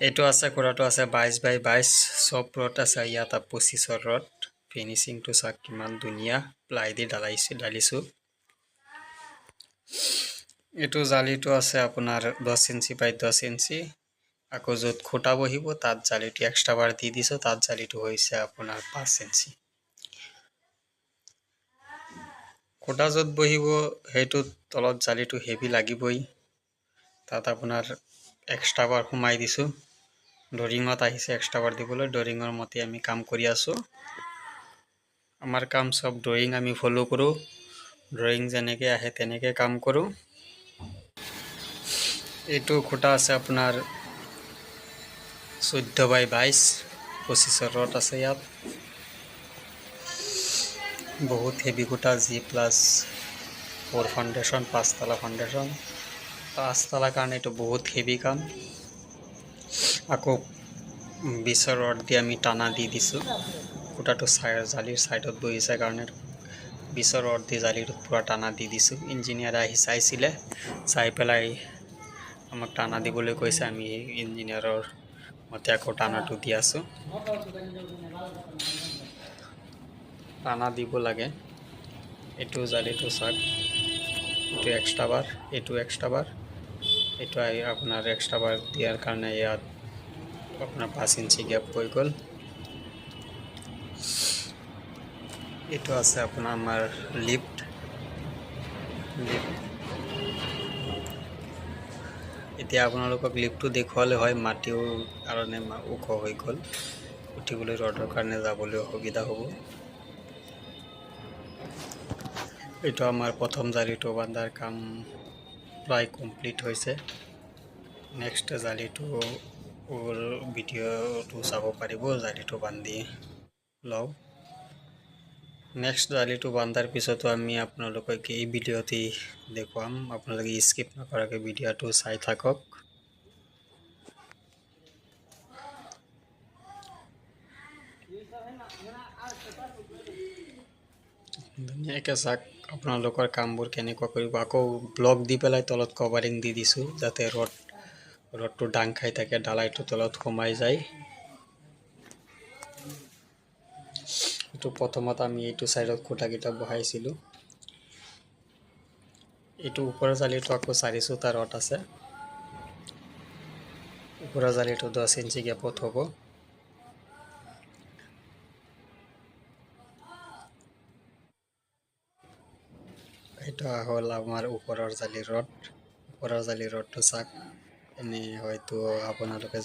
এইটো আছে খুৰাটো আছে 22x22 চব ৰড আছে ইয়াত 25ৰ ৰড ফিনিচিংটো চাওক কিমান ধুনীয়া প্লাই দি ঢালিছোঁ এইটো জালিটো আছে আপোনাৰ 10 ইঞ্চি বাই 10 ইঞ্চি আকৌ য'ত খুঁটা বহিব তাত জালিটো এক্সট্ৰা বাৰ দি দিছোঁ তাত জালিটো হৈছে আপোনাৰ 5 ইঞ্চি খুঁটা য'ত বহিব সেইটোত তলত জালিটো হেভি লাগিবই তাত আপোনাৰ এক্সট্ৰা বাৰ সোমাই দিছোঁ ডৰিঙত আহিছে এক্সট্ৰা বাৰ দিবলৈ ডৰিঙৰ মতে আমি কাম কৰি আছোঁ আমাৰ কাম সব ড্ৰয়িং আমি ফলো কৰোঁ ড্ৰয়িং যেনেকৈ আহে তেনেকৈ কাম কৰোঁ এইটো খুঁটা আছে আপোনাৰ 14x22 25ৰ ৰড আছে ইয়াত বহুত হেভি খুঁটা G+4 ফাউণ্ডেশ্যন 5 তলা ফাউণ্ডেশ্যন 5 তলাৰ কাৰণে এইটো বহুত হেভি কাম আকৌ 20ৰ ৰড দি আমি টানা দি দিছোঁ খুঁটাটো জালিৰ ছাইডত বহিছে কাৰণে 20ৰ ৰড দি জালিটোত পূৰা টানা দি দিছোঁ ইঞ্জিনিয়াৰ আহি চাইছিলে চাই পেলাই আমাক টানা দিবলৈ কৈছে আমি ইঞ্জিনিয়াৰৰ মতে আকৌ টানাটো দি আছোঁ টানা দিব লাগে এইটো জালিটো চাওক এইটো এক্সট্ৰা বাৰ এইটো এক্সট্ৰা বাৰ এইটো আপোনাৰ এক্সট্ৰা বাৰ দিয়াৰ কাৰণে ইয়াত আপোনাৰ 5 ইঞ্চি গেপ হৈ গ'ল এইটো আছে আপোনাৰ আমাৰ লিফ্ট এতিয়া আপোনালোকক লিফ্টটো দেখুৱালে হয় মাটিও কাৰণে ওখ হৈ গ'ল উঠিবলৈ ৰডৰ কাৰণে যাবলৈ অসুবিধা হ'ব এইটো আমাৰ প্ৰথম জালিটো বান্ধাৰ কাম প্ৰায় কমপ্লিট হৈছে নেক্সট জালিটো ভিডিঅ'টো চাব পাৰিব জালিটো বান্ধি লওঁ নেক্সট জালিটো বান্ধাৰ পিছতো আমি আপোনালোকক এই ভিডিঅ'তে দেখুৱাম আপোনালোকে স্কিপ নকৰাকৈ ভিডিঅ'টো চাই থাকক ধুনীয়াকৈ চাওক আপোনালোকৰ কামবোৰ কেনেকুৱা কৰিব আকৌ ব্লক দি পেলাই তলত কভাৰিং দি দিছোঁ যাতে ৰডটো ডাং খাই থাকে ঢালাইটো তলত সোমাই যায় এইটো প্ৰথমত আমি এইটো ছাইডত খুঁটাকেইটা বহাইছিলোঁ এইটো ওপৰৰ জালিটো আকৌ 4 চুটা ৰড আছে ওপৰৰ জালিটো 10 ইঞ্চি গেপত হ'ব এটা হ'ল আমাৰ ওপৰৰ জালি ৰডটো চাওক এনে হয়তো আপোনালোকে